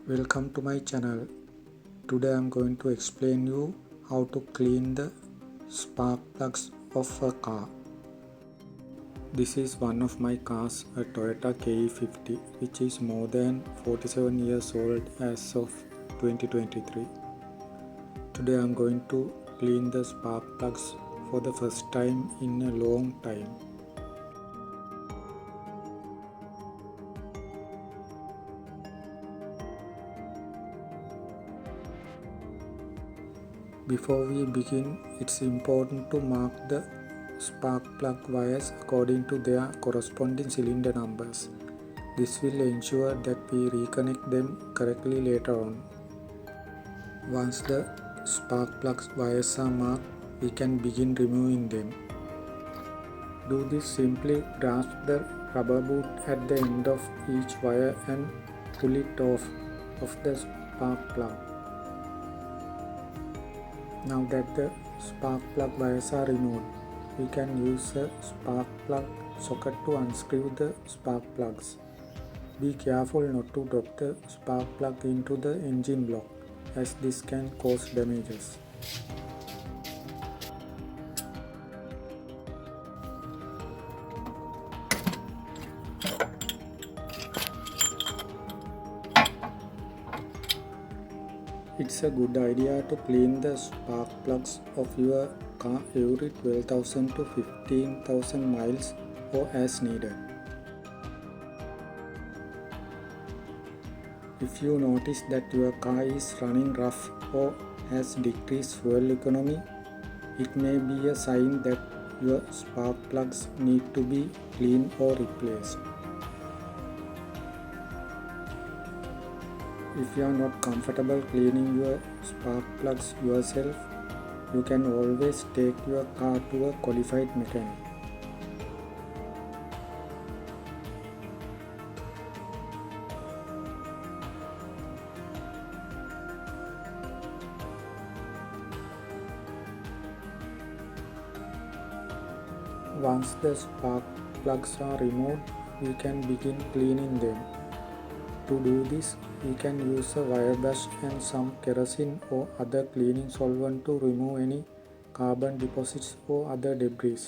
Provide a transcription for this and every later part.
Welcome to my channel. Today I am going to explain you how to clean the spark plugs of a car. This is one of my cars, a Toyota KE50, which is more than 47 years old as of 2023. Today I am going to clean the spark plugs for the first time in a long time. Before we begin, it's important to mark the spark plug wires according to their corresponding cylinder numbers. This will ensure that we reconnect them correctly later on. Once the spark plug wires are marked, we can begin removing them. Do this simply grasp the rubber boot at the end of each wire and pull it off of the spark plug. Now that the spark plug wires are removed, we can use a spark plug socket to unscrew the spark plugs. Be careful not to drop the spark plug into the engine block, as this can cause damages. It's a good idea to clean the spark plugs of your car every 12,000 to 15,000 miles or as needed. If you notice that your car is running rough or has decreased fuel economy, it may be a sign that your spark plugs need to be cleaned or replaced. If you are not comfortable cleaning your spark plugs yourself, you can always take your car to a qualified mechanic. Once the spark plugs are removed, we can begin cleaning them. To do this, we can use a wire brush and some kerosene or other cleaning solvent to remove any carbon deposits or other debris.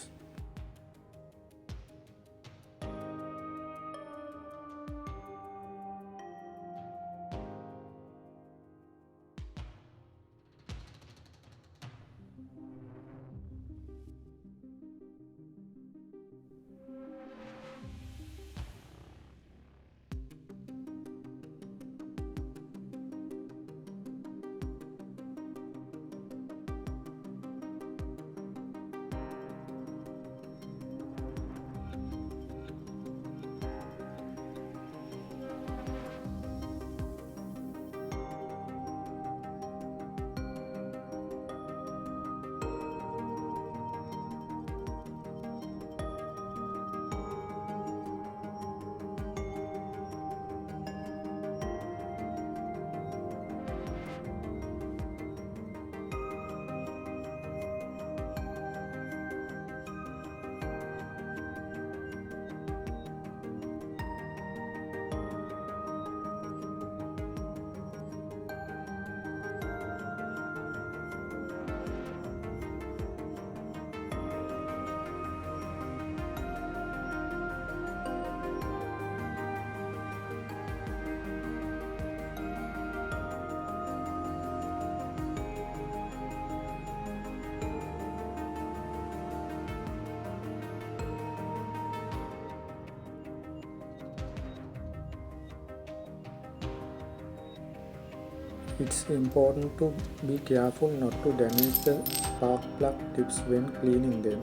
It's important to be careful not to damage the spark plug tips when cleaning them.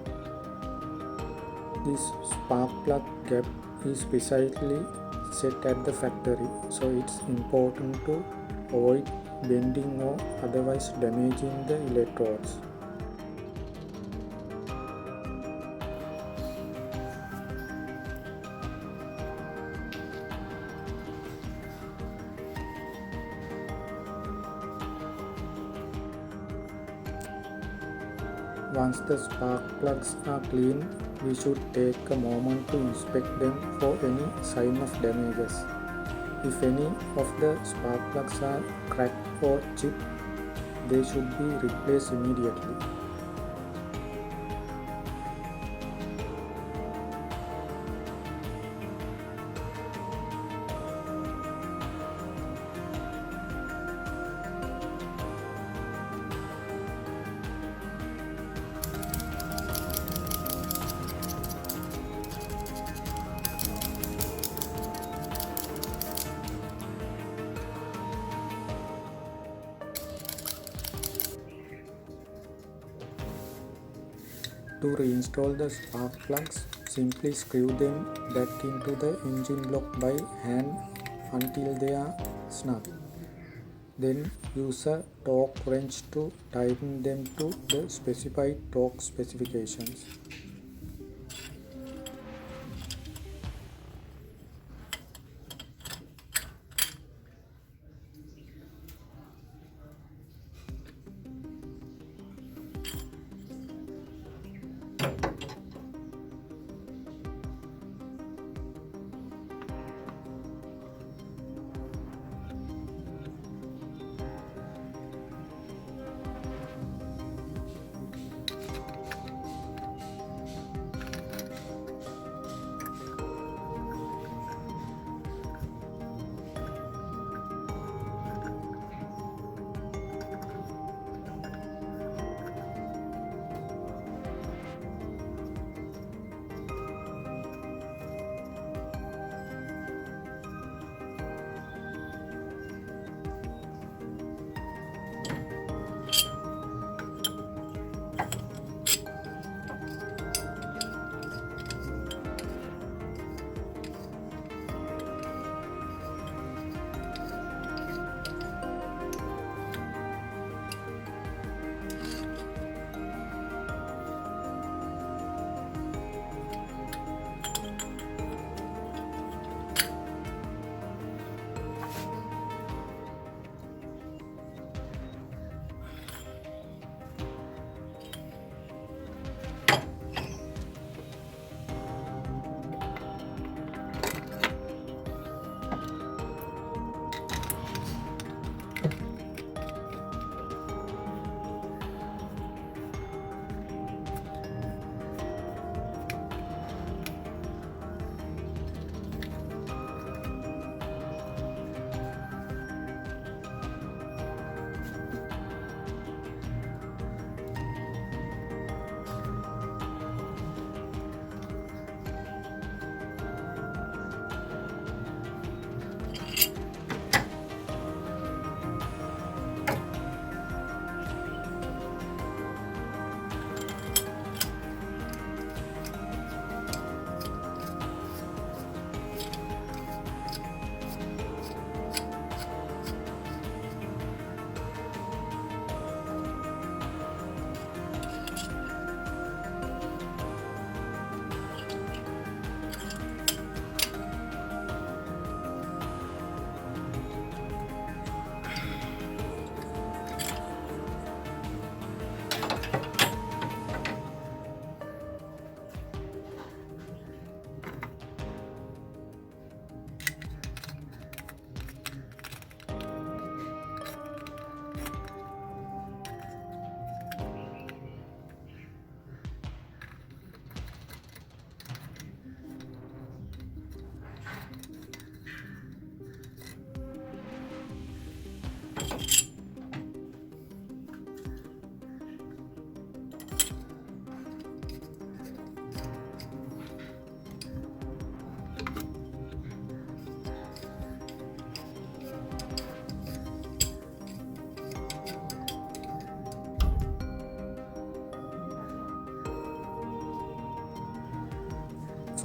This spark plug cap is precisely set at the factory, so it's important to avoid bending or otherwise damaging the electrodes. Once the spark plugs are clean, we should take a moment to inspect them for any sign of damages. If any of the spark plugs are cracked or chipped, they should be replaced immediately. To reinstall the spark plugs, simply screw them back into the engine block by hand until they are snug. Then use a torque wrench to tighten them to the specified torque specifications.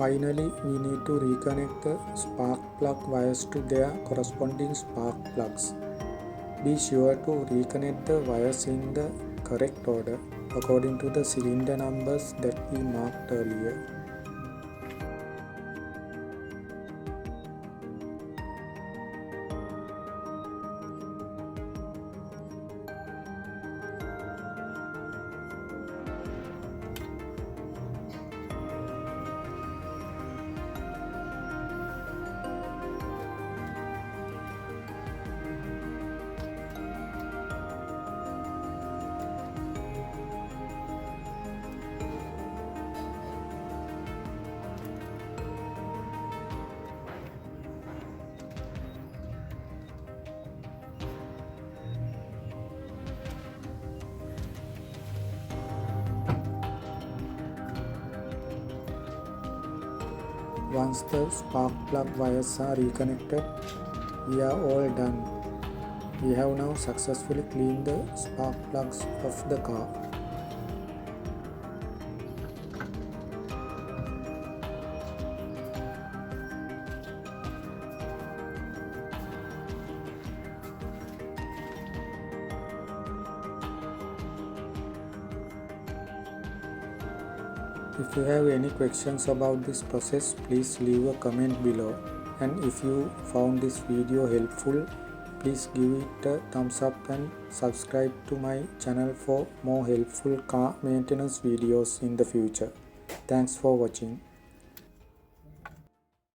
Finally, we need to reconnect the spark plug wires to their corresponding spark plugs. Be sure to reconnect the wires in the correct order according to the cylinder numbers that we marked earlier. Once the spark plug wires are reconnected, we are all done. We have now successfully cleaned the spark plugs of the car. If you have any questions about this process, please leave a comment below. And if you found this video helpful, please give it a thumbs up and subscribe to my channel for more helpful car maintenance videos in the future. Thanks for watching.